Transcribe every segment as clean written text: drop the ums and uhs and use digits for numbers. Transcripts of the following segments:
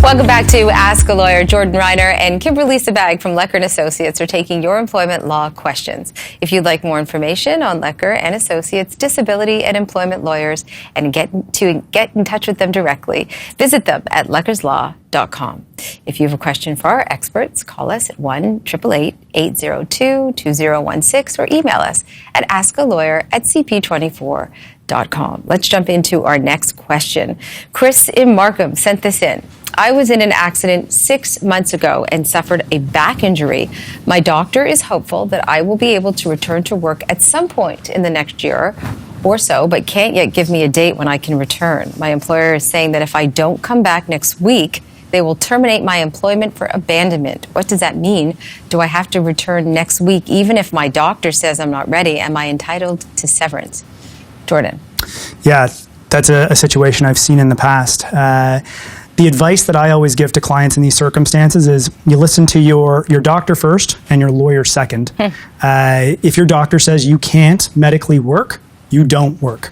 Welcome back to Ask a Lawyer. Jordan Reiner and Kimberly Sabag from Leckers & Associates are taking your employment law questions. If you'd like more information on Leckers & Associates disability and employment lawyers and get in touch with them directly, visit them at leckerslaw.com. If you have a question for our experts, call us at 1-888-802-2016 or email us at askalawyer@cp24.com. Let's jump into our next question. Chris in Markham sent this in. I was in an accident 6 months ago and suffered a back injury. My doctor is hopeful that I will be able to return to work at some point in the next year or so, but can't yet give me a date when I can return. My employer is saying that if I don't come back next week, they will terminate my employment for abandonment. What does that mean? Do I have to return next week even if my doctor says I'm not ready? Am I entitled to severance? Jordan. Yeah, that's a situation I've seen in the past. The advice that I always give to clients in these circumstances is you listen to your doctor first and your lawyer second. If your doctor says you can't medically work, you don't work.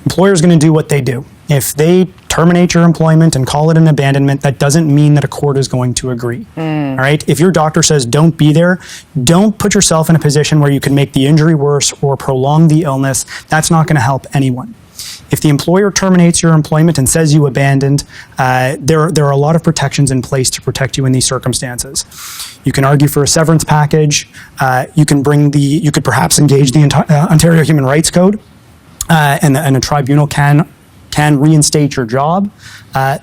Employer's going to do what they do. If they terminate your employment and call it an abandonment, that doesn't mean that a court is going to agree. All right? If your doctor says don't be there, don't put yourself in a position where you can make the injury worse or prolong the illness. That's not going to help anyone. If the employer terminates your employment and says you abandoned, there are a lot of protections in place to protect you in these circumstances. You can argue for a severance package. You could perhaps engage the Ontario Human Rights Code, and a tribunal can reinstate your job.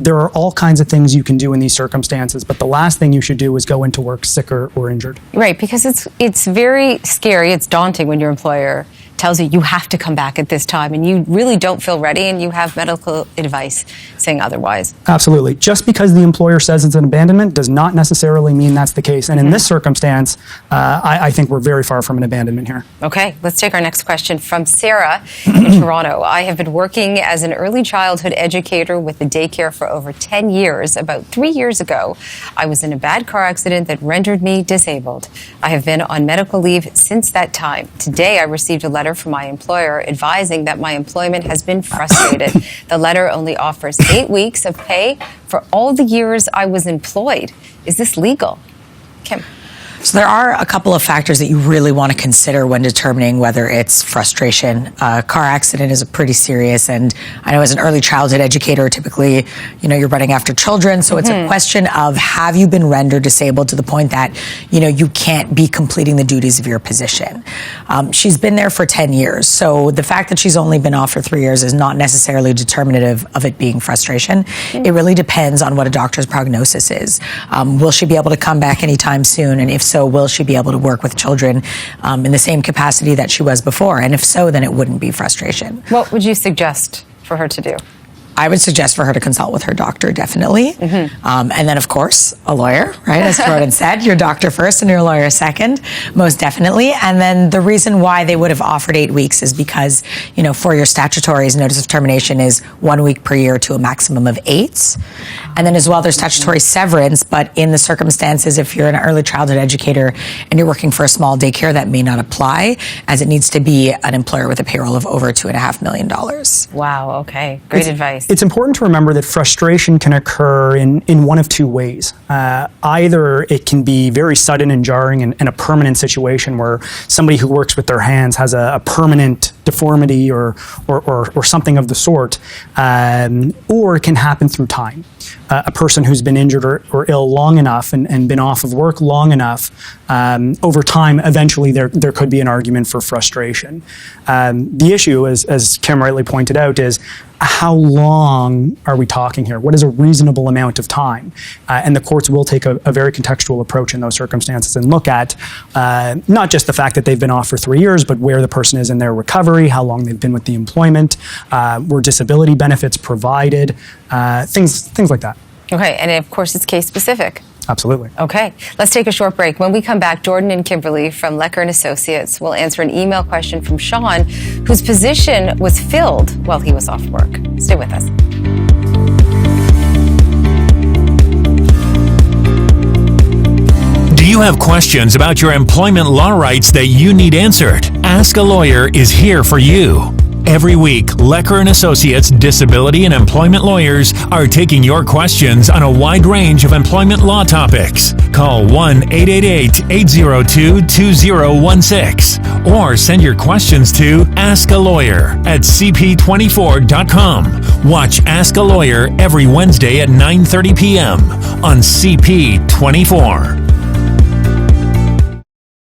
There are all kinds of things you can do in these circumstances, but the last thing you should do is go into work sick or injured. Right, because it's very scary, it's daunting when your employer tells you have to come back at this time and you really don't feel ready and you have medical advice saying otherwise. Absolutely. Just because the employer says it's an abandonment does not necessarily mean that's the case. And in this circumstance, I think we're very far from an abandonment here. Okay, let's take our next question from Sarah in Toronto. I have been working as an early childhood educator with a daycare for over 10 years. About 3 years ago, I was in a bad car accident that rendered me disabled. I have been on medical leave since that time. Today, I received a letter from my employer advising that my employment has been frustrated. The letter only offers 8 weeks of pay for all the years I was employed. Is this legal? Kim. So there are a couple of factors that you really want to consider when determining whether it's frustration. A car accident is a pretty serious, and I know as an early childhood educator, typically, you're running after children. So it's a question of, have you been rendered disabled to the point that, you can't be completing the duties of your position? She's been there for 10 years. So the fact that she's only been off for 3 years is not necessarily determinative of it being frustration. It really depends on what a doctor's prognosis is. Will she be able to come back anytime soon? And if so, will she be able to work with children in the same capacity that she was before? And if so, then it wouldn't be frustration. What would you suggest for her to do? I would suggest for her to consult with her doctor, definitely. And then, of course, a lawyer, right? As Jordan said, your doctor first and your lawyer second, most definitely. And then the reason why they would have offered 8 weeks is because, for your statutory's notice of termination is 1 week per year to a maximum of 8. And then as well, there's statutory severance, but in the circumstances, if you're an early childhood educator and you're working for a small daycare, that may not apply, as it needs to be an employer with a payroll of over $2.5 million. Wow, okay. Great advice. It's important to remember that frustration can occur in one of two ways. Either it can be very sudden and jarring and a permanent situation where somebody who works with their hands has a permanent deformity or something of the sort, or it can happen through time. A person who's been injured or ill long enough and been off of work long enough, over time, eventually there could be an argument for frustration. The issue, as Kim rightly pointed out, is how long are we talking here? What is a reasonable amount of time? And the courts will take a very contextual approach in those circumstances and look at not just the fact that they've been off for 3 years, but where the person is in their recovery, how long they've been with the employment, were disability benefits provided, things like that. Okay, and of course it's case specific. Absolutely. Okay, let's take a short break. When we come back, Jordan and Kimberly from Leckers & Associates will answer an email question from Sean, whose position was filled while he was off work. Stay with us. Do you have questions about your employment law rights that you need answered? Ask a Lawyer is here for you. Every week, Lecker & Associates disability and employment lawyers are taking your questions on a wide range of employment law topics. Call 1-888-802-2016 or send your questions to askalawyer@cp24.com. Watch Ask a Lawyer every Wednesday at 9:30 p.m. on CP24.